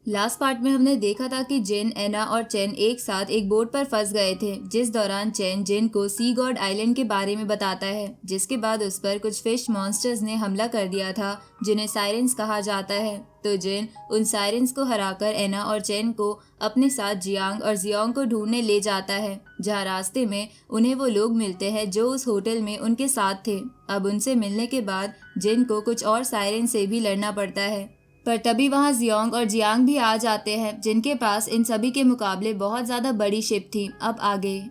Last part में हमने देखा था कि जिन, एना और चेन एक साथ एक बोट पर फंस गए थे, जिस दौरान चेन जिन को सी गॉड आइलैंड के बारे में बताता है, जिसके बाद उस पर कुछ फिश मॉन्स्टर्स ने हमला कर दिया था जिन्हें साइरेंस कहा जाता है। तो जिन उन साइरेंस को हराकर एना और चेन को अपने साथ जियांग और जियोंग को ढूंढने ले जाता है, जहाँ रास्ते में उन्हें वो लोग मिलते हैं जो उस होटल में उनके साथ थे। अब उनसे मिलने के बाद जिन को कुछ और साइरेन से भी लड़ना पड़ता है, पर तभी वहां जियोंग और जियांग भी आ जाते हैं, जिनके पास इन सभी के मुकाबले बहुत ज्यादा बड़ी शिप थी। अब आगे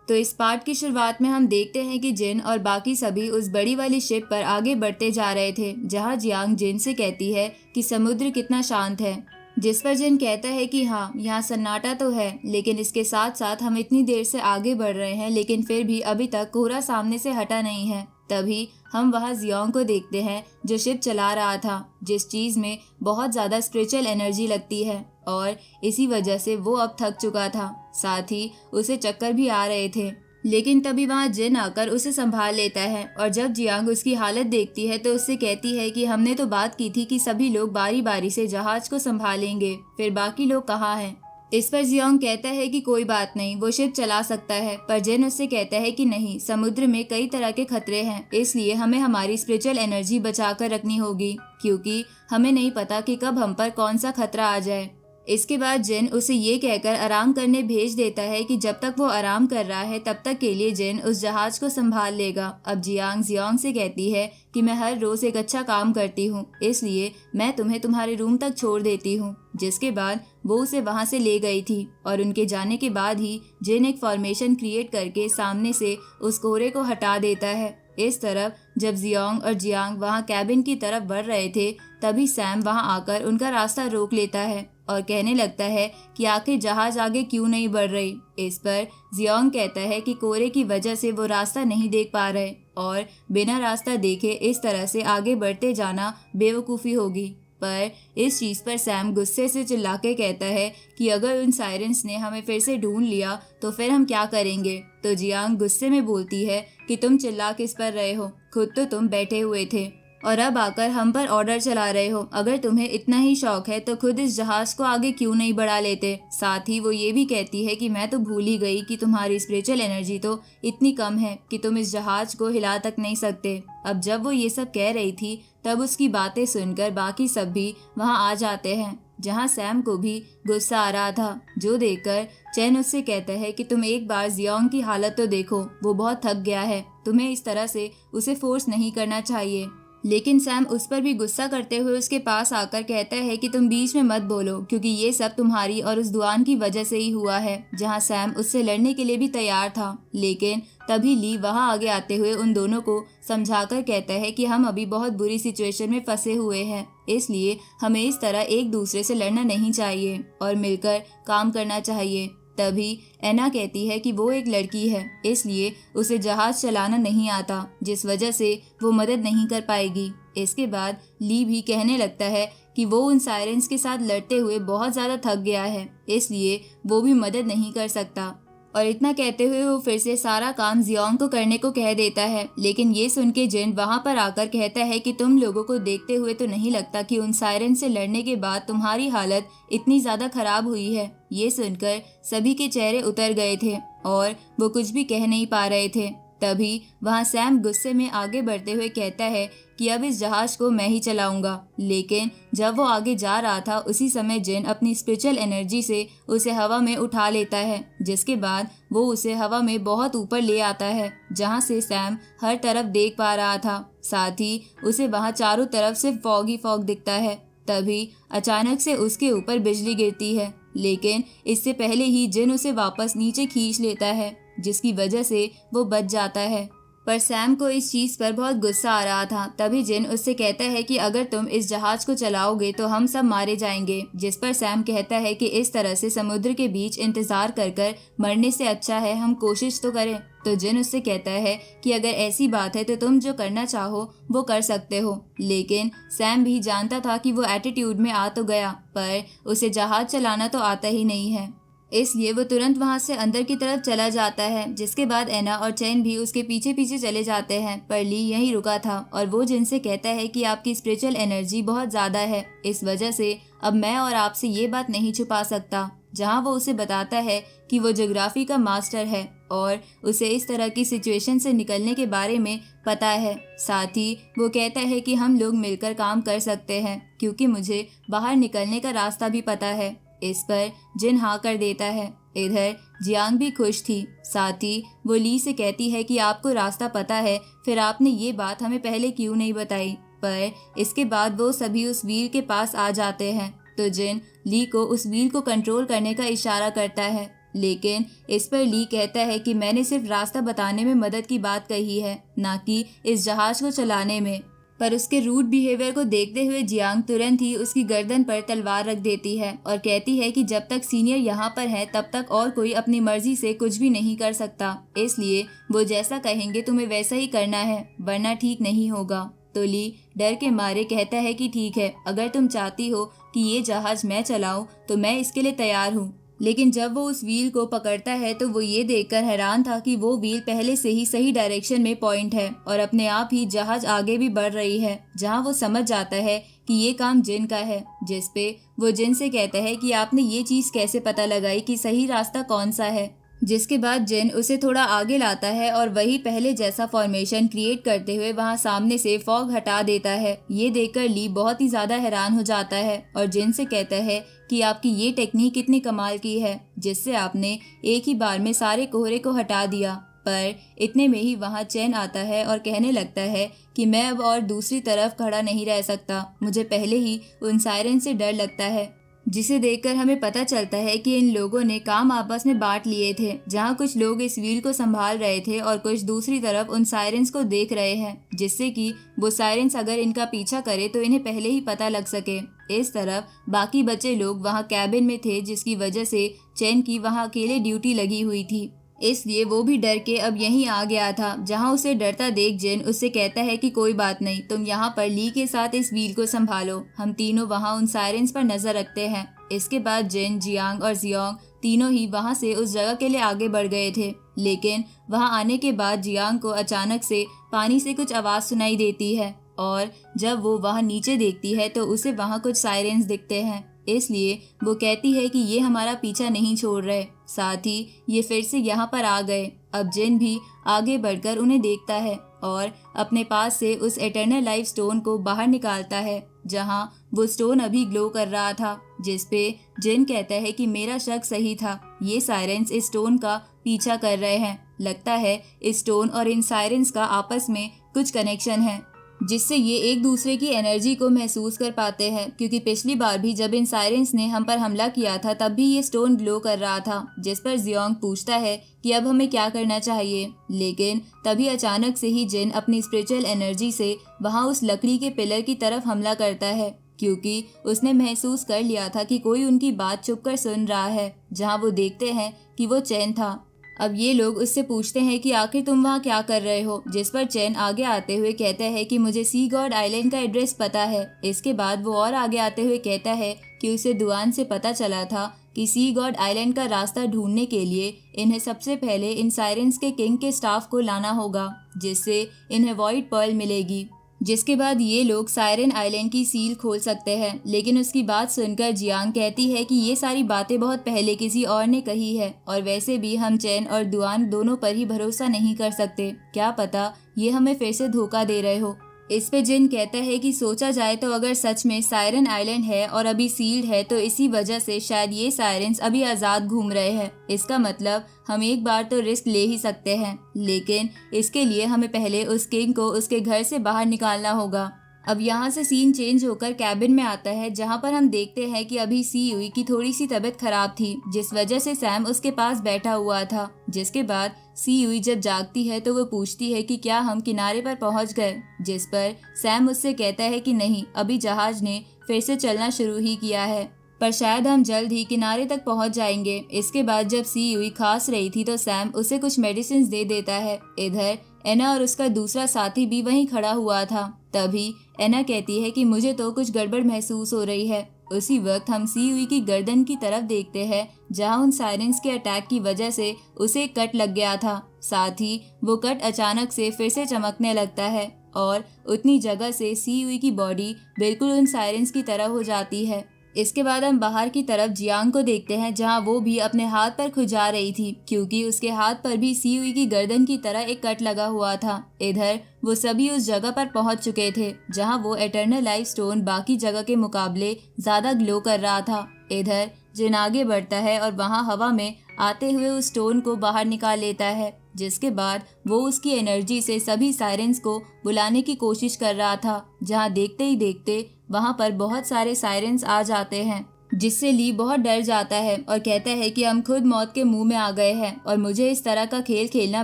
तो इस पार्ट की शुरुआत में हम देखते हैं कि जिन और बाकी सभी उस बड़ी वाली शिप पर आगे बढ़ते जा रहे थे, जहां जियांग जिन से कहती है कि समुद्र कितना शांत है, जिस पर जिन कहता है कि हाँ, यहाँ सन्नाटा तो है, लेकिन इसके साथ साथ हम इतनी देर से आगे बढ़ रहे हैं लेकिन फिर भी अभी तक कोहरा सामने से हटा नहीं है। तभी हम वहाँ जियोंग को देखते हैं जो शिप चला रहा था, जिस चीज में बहुत ज्यादा स्पिरिचुअल एनर्जी लगती है और इसी वजह से वो अब थक चुका था, साथ ही उसे चक्कर भी आ रहे थे। लेकिन तभी वहाँ जिन आकर उसे संभाल लेता है और जब जियांग उसकी हालत देखती है तो उससे कहती है कि हमने तो बात की थी कि सभी लोग बारी बारी से जहाज को संभालेंगे, फिर बाकी लोग कहाँ हैं। इस पर जियोंग कहता है कि कोई बात नहीं, वो शिप चला सकता है, पर जिन उससे कहता है कि नहीं, समुद्र में कई तरह के खतरे हैं, इसलिए हमें हमारी स्पिरिचुअल एनर्जी बचाकर रखनी होगी, क्योंकि हमें नहीं पता कि कब हम पर कौन सा खतरा आ जाए। इसके बाद जिन उसे ये कहकर आराम करने भेज देता है कि जब तक वो आराम कर रहा है तब तक के लिए जिन उस जहाज को संभाल लेगा। अब जियांग जियोंग से कहती है कि मैं हर रोज एक अच्छा काम करती हूँ, इसलिए मैं तुम्हें तुम्हारे रूम तक छोड़ देती हूँ, जिसके बाद वो उसे वहां से ले गई थी और उनके जाने के बाद ही जिन एक फॉर्मेशन क्रिएट करके सामने से उस कोहरे को हटा देता है। इस तरफ जब जियोंग और जियांग वहां कैबिन की तरफ बढ़ रहे थे, तभी सैम वहां आकर उनका रास्ता रोक लेता है और कहने लगता है कि आखिर जहाज आगे क्यों नहीं बढ़ रही। इस पर जियोंग कहता है कि कोहरे की वजह से वो रास्ता नहीं देख पा रहे और बिना रास्ता देखे इस तरह से आगे बढ़ते जाना बेवकूफ़ी होगी। पर इस चीज़ पर सैम गुस्से से चिल्ला के कहता है कि अगर उन साइरेंस ने हमें फिर से ढूंढ लिया तो फिर हम क्या करेंगे। तो जियांग गुस्से में बोलती है कि तुम चिल्ला किस पर रहे हो, खुद तो तुम बैठे हुए थे और अब आकर हम पर ऑर्डर चला रहे हो। अगर तुम्हें इतना ही शौक है तो खुद इस जहाज को आगे क्यों नहीं बढ़ा लेते। साथ ही वो ये भी कहती है कि मैं तो भूल ही गई कि तुम्हारी स्पिरिचुअल एनर्जी तो इतनी कम है कि तुम इस जहाज को हिला तक नहीं सकते। अब जब वो ये सब कह रही थी तब उसकी बातें सुनकर बाकी सब भी वहाँ आ जाते हैं, जहाँ सैम को भी गुस्सा आ रहा था, जो देखकर चैन उससे कहता है कि तुम एक बार जियोंग की हालत तो देखो, वो बहुत थक गया है, तुम्हें इस तरह से उसे फोर्स नहीं करना चाहिए। लेकिन सैम उस पर भी गुस्सा करते हुए उसके पास आकर कहता है कि तुम बीच में मत बोलो, क्योंकि ये सब तुम्हारी और उस दुआन की वजह से ही हुआ है। जहां सैम उससे लड़ने के लिए भी तैयार था, लेकिन तभी ली वहां आगे आते हुए उन दोनों को समझाकर कहता है कि हम अभी बहुत बुरी सिचुएशन में फंसे हुए हैं, इसलिए हमें इस तरह एक दूसरे से लड़ना नहीं चाहिए और मिलकर काम करना चाहिए। तभी एना कहती है कि वो एक लड़की है, इसलिए उसे जहाज चलाना नहीं आता, जिस वजह से वो मदद नहीं कर पाएगी। इसके बाद ली भी कहने लगता है कि वो उन साइरेंस के साथ लड़ते हुए बहुत ज़्यादा थक गया है, इसलिए वो भी मदद नहीं कर सकता। और इतना कहते हुए वो फिर से सारा काम जियोंग को करने को कह देता है। लेकिन ये सुन के जिन वहां पर आकर कहता है कि तुम लोगों को देखते हुए तो नहीं लगता कि उन सायरन से लड़ने के बाद तुम्हारी हालत इतनी ज्यादा खराब हुई है। ये सुनकर सभी के चेहरे उतर गए थे और वो कुछ भी कह नहीं पा रहे थे। तभी वहाँ सैम गुस्से में आगे बढ़ते हुए कहता है कि अब इस जहाज को मैं ही चलाऊंगा। लेकिन जब वो आगे जा रहा था उसी समय जिन अपनी स्पिरिचुअल एनर्जी से उसे हवा में उठा लेता है, जिसके बाद वो उसे हवा में बहुत ऊपर ले आता है, जहाँ से सैम हर तरफ देख पा रहा था। साथ ही उसे वहाँ चारों तरफ सिर्फ फॉग ही फॉग दिखता है। तभी अचानक से उसके ऊपर बिजली गिरती है, लेकिन इससे पहले ही जिन उसे वापस नीचे खींच लेता है, जिसकी वजह से वो बच जाता है। पर सैम को इस चीज़ पर बहुत गुस्सा आ रहा था। तभी जिन उससे कहता है कि अगर तुम इस जहाज को चलाओगे तो हम सब मारे जाएंगे, जिस पर सैम कहता है कि इस तरह से समुद्र के बीच इंतजार कर कर मरने से अच्छा है हम कोशिश तो करें। तो जिन उससे कहता है कि अगर ऐसी बात है तो तुम जो करना चाहो वो कर सकते हो। लेकिन सैम भी जानता था कि वो एटीट्यूड में आ तो गया, पर उसे जहाज चलाना तो आता ही नहीं है। इसलिए वो तुरंत वहां से अंदर की तरफ चला जाता है, जिसके बाद एना और चैन भी उसके पीछे पीछे चले जाते हैं। पर ली यहीं रुका था और वो जिनसे कहता है कि आपकी स्पिरिचुअल एनर्जी बहुत ज्यादा है, इस वजह से अब मैं और आपसे ये बात नहीं छुपा सकता। जहाँ वो उसे बताता है कि वो ज्योग्राफी का मास्टर है और उसे इस तरह की सिचुएशन से निकलने के बारे में पता है। साथ ही वो कहता है कि हम लोग मिलकर काम कर सकते हैं क्योंकि मुझे बाहर निकलने का रास्ता भी पता है। इस पर जिन हाँ कर देता है। इधर जियांग भी खुश थी। साथ ही वो ली से कहती है कि आपको रास्ता पता है, फिर आपने ये बात हमें पहले क्यों नहीं बताई। पर इसके बाद वो सभी उस व्हील के पास आ जाते हैं तो जिन ली को उस व्हील को कंट्रोल करने का इशारा करता है, लेकिन इस पर ली कहता है कि मैंने सिर्फ रास्ता बताने में मदद की बात कही है, ना कि इस जहाज को चलाने में। पर उसके रूड बिहेवियर को देखते हुए जियांग तुरंत ही उसकी गर्दन पर तलवार रख देती है और कहती है कि जब तक सीनियर यहाँ पर है तब तक और कोई अपनी मर्जी से कुछ भी नहीं कर सकता, इसलिए वो जैसा कहेंगे तुम्हें वैसा ही करना है, वरना ठीक नहीं होगा। तो ली डर के मारे कहता है कि ठीक है, अगर तुम चाहती हो कि ये जहाज मैं चलाऊं तो मैं इसके लिए तैयार हूँ। लेकिन जब वो उस व्हील को पकड़ता है तो वो ये देखकर हैरान था कि वो व्हील पहले से ही सही डायरेक्शन में पॉइंट है और अपने आप ही जहाज आगे भी बढ़ रही है। जहाँ वो समझ जाता है कि ये काम जिन का है, जिस पे वो जिन से कहता है कि आपने ये चीज़ कैसे पता लगाई कि सही रास्ता कौन सा है। जिसके बाद जिन उसे थोड़ा आगे लाता है और वही पहले जैसा फॉर्मेशन क्रिएट करते हुए वहां सामने से फॉग हटा देता है। ये देखकर ली बहुत ही ज्यादा हैरान हो जाता है और जिन से कहता है कि आपकी ये टेक्निक कितनी कमाल की है, जिससे आपने एक ही बार में सारे कोहरे को हटा दिया। पर इतने में ही वहां चैन आता है और कहने लगता है कि मैं अब और दूसरी तरफ खड़ा नहीं रह सकता, मुझे पहले ही उन सायरन से डर लगता है। जिसे देखकर हमें पता चलता है कि इन लोगों ने काम आपस में बांट लिए थे। जहां कुछ लोग इस व्हील को संभाल रहे थे और कुछ दूसरी तरफ उन सायरेंस को देख रहे हैं, जिससे कि वो सायरेंस अगर इनका पीछा करे तो इन्हें पहले ही पता लग सके। इस तरफ बाकी बचे लोग वहां कैबिन में थे, जिसकी वजह से चैन की वहां अकेले ड्यूटी लगी हुई थी, इसलिए वो भी डर के अब यहीं आ गया था। जहां उसे डरता देख जिन उससे कहता है कि कोई बात नहीं, तुम यहाँ पर ली के साथ इस व्हील को संभालो, हम तीनों वहां उन सायरेंस पर नजर रखते हैं। इसके बाद जिन, जियांग और जियोंग तीनों ही वहां से उस जगह के लिए आगे बढ़ गए थे। लेकिन वहां आने के बाद जियांग को अचानक से पानी से कुछ आवाज सुनाई देती है और जब वो वहां नीचे देखती है तो उसे वहां कुछ सायरेंस दिखते हैं, इसलिए वो कहती है कि ये हमारा पीछा नहीं छोड़ रहे, साथ ही ये फिर से यहाँ पर आ गए। अब जिन भी आगे बढ़कर उन्हें देखता है और अपने पास से उस एटर्नल लाइफ स्टोन को बाहर निकालता है, जहाँ वो स्टोन अभी ग्लो कर रहा था। जिसपे जिन कहता है कि मेरा शक सही था, ये सायरेंस इस स्टोन का पीछा कर रहे हैं, लगता है इस स्टोन और इन सायरेंस का आपस में कुछ कनेक्शन है, जिससे ये एक दूसरे की एनर्जी को महसूस कर पाते हैं। क्योंकि पिछली बार भी जब इन सायरेंस ने हम पर हमला किया था तब भी ये स्टोन ग्लो कर रहा था। जिस पर जियोंग पूछता है कि अब हमें क्या करना चाहिए, लेकिन तभी अचानक से ही जिन अपनी स्पिरिचुअल एनर्जी से वहां उस लकड़ी के पिलर की तरफ हमला करता है, क्योंकि उसने महसूस कर लिया था कि कोई उनकी बात चुपकर सुन रहा है। जहाँ वो देखते हैं कि वो चैन था। अब ये लोग उससे पूछते हैं कि आखिर तुम वहाँ क्या कर रहे हो, जिस पर चैन आगे आते हुए कहता है कि मुझे सी गॉड आइलैंड का एड्रेस पता है। इसके बाद वो और आगे आते हुए कहता है कि उसे दुआन से पता चला था कि सी गॉड आइलैंड का रास्ता ढूंढने के लिए इन्हें सबसे पहले इन सायरेंस के किंग के स्टाफ को लाना होगा, जिससे इन्हें वॉइड पर्ल मिलेगी। जिसके बाद ये लोग सायरन आइलैंड की सील खोल सकते हैं। लेकिन उसकी बात सुनकर जियांग कहती है कि ये सारी बातें बहुत पहले किसी और ने कही है और वैसे भी हम चैन और दुआन दोनों पर ही भरोसा नहीं कर सकते, क्या पता ये हमें फिर से धोखा दे रहे हो। इस पे जिन कहता है कि सोचा जाए तो अगर सच में सायरन आइलैंड है और अभी सील्ड है तो इसी वजह से शायद ये सायरेंस अभी आज़ाद घूम रहे हैं। इसका मतलब हम एक बार तो रिस्क ले ही सकते हैं, लेकिन इसके लिए हमें पहले उस किंग को उसके घर से बाहर निकालना होगा। अब यहाँ से सीन चेंज होकर कैबिन में आता है, जहाँ पर हम देखते हैं कि अभी सी युई की थोड़ी सी तबीयत खराब थी, जिस वजह से सैम उसके पास बैठा हुआ था। जिसके बाद सी युई जब जागती है तो वो पूछती है कि क्या हम किनारे पर पहुँच गए, जिस पर सैम उससे कहता है कि नहीं, अभी जहाज ने फिर से चलना शुरू ही किया है, पर शायद हम जल्द ही किनारे तक पहुंच जाएंगे। इसके बाद जब सी युई खांस रही थी तो सैम उसे कुछ मेडिसिन दे देता है। इधर एना और उसका दूसरा साथी भी वहीं खड़ा हुआ था। तभी एना कहती है कि मुझे तो कुछ गड़बड़ महसूस हो रही है। उसी वक्त हम सीयुई की गर्दन की तरफ देखते हैं जहां उन साइरेंस के अटैक की वजह से उसे एक कट लग गया था। साथ ही वो कट अचानक से फिर से चमकने लगता है और उतनी जगह से सीयुई की बॉडी बिल्कुल उन साइरेंस की तरह हो जाती है। इसके बाद हम बाहर की तरफ जियांग को देखते हैं जहां वो भी अपने हाथ पर खुजा रही थी क्योंकि उसके हाथ पर भी सीयुई की गर्दन की तरह एक कट लगा हुआ था। इधर वो सभी उस जगह पर पहुंच चुके थे जहां वो एटर्नल लाइफ स्टोन बाकी जगह के मुकाबले ज्यादा ग्लो कर रहा था। इधर जिन आगे बढ़ता है और वहां हवा में आते हुए उस स्टोन को बाहर निकाल लेता है, जिसके बाद वो उसकी एनर्जी से सभी साइरेंस को बुलाने की कोशिश कर रहा था। जहां देखते ही देखते वहां पर बहुत सारे साइरेंस आ जाते हैं, जिससे ली बहुत डर जाता है और कहता है कि हम खुद मौत के मुंह में आ गए हैं और मुझे इस तरह का खेल खेलना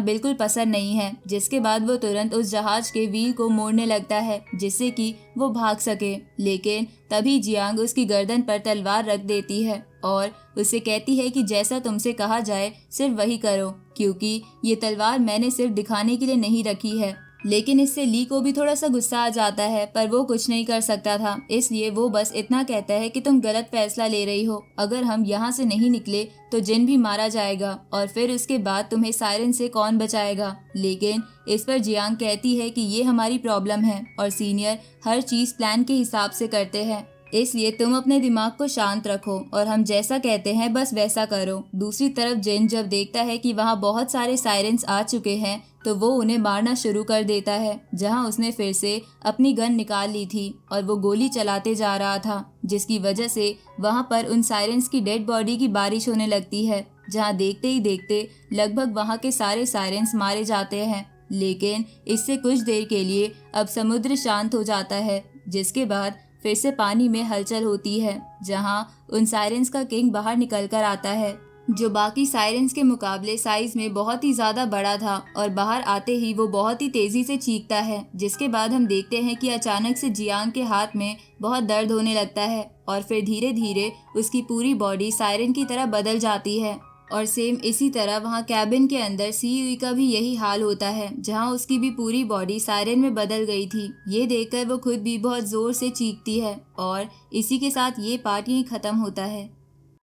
बिल्कुल पसंद नहीं है। जिसके बाद वो तुरंत उस जहाज के व्हील को मोड़ने लगता है जिससे कि वो भाग सके, लेकिन तभी जियांग उसकी गर्दन पर तलवार रख देती है और उसे कहती है कि जैसा तुमसे कहा जाए सिर्फ वही करो, क्योंकि ये तलवार मैंने सिर्फ दिखाने के लिए नहीं रखी है। लेकिन इससे ली को भी थोड़ा सा गुस्सा आ जाता है पर वो कुछ नहीं कर सकता था, इसलिए वो बस इतना कहता है कि तुम गलत फैसला ले रही हो। अगर हम यहाँ से नहीं निकले तो जिन भी मारा जाएगा और फिर उसके बाद तुम्हें सायरन से कौन बचाएगा। लेकिन इस पर जियांग कहती है कि ये हमारी प्रॉब्लम है और सीनियर हर चीज प्लान के हिसाब से करते हैं, इसलिए तुम अपने दिमाग को शांत रखो और हम जैसा कहते हैं बस वैसा करो। दूसरी तरफ जिन जब देखता है कि वहाँ बहुत सारे साइरेंस आ चुके हैं तो वो उन्हें मारना शुरू कर देता है। जहाँ उसने फिर से अपनी गन निकाल ली थी और वो गोली चलाते जा रहा था, जिसकी वजह से वहाँ पर उन साइरेंस की डेड बॉडी की बारिश होने लगती है। जहाँ देखते ही देखते लगभग वहाँ के सारे साइरेंस मारे जाते हैं। लेकिन इससे कुछ देर के लिए अब समुद्र शांत हो जाता है, जिसके बाद फिर से पानी में हलचल होती है जहां उन साइरेंस का किंग बाहर निकल कर आता है, जो बाकी साइरेंस के मुकाबले साइज में बहुत ही ज्यादा बड़ा था और बाहर आते ही वो बहुत ही तेजी से चीखता है। जिसके बाद हम देखते हैं कि अचानक से जियांग के हाथ में बहुत दर्द होने लगता है और फिर धीरे धीरे उसकी पूरी बॉडी साइरन की तरह बदल जाती है। और सेम इसी तरह वहाँ कैबिन के अंदर सीयुई का भी यही हाल होता है जहाँ उसकी भी पूरी बॉडी सायरन में बदल गई थी। ये देखकर वो खुद भी बहुत जोर से चीखती है और इसी के साथ ये पार्ट यहीं खत्म होता है।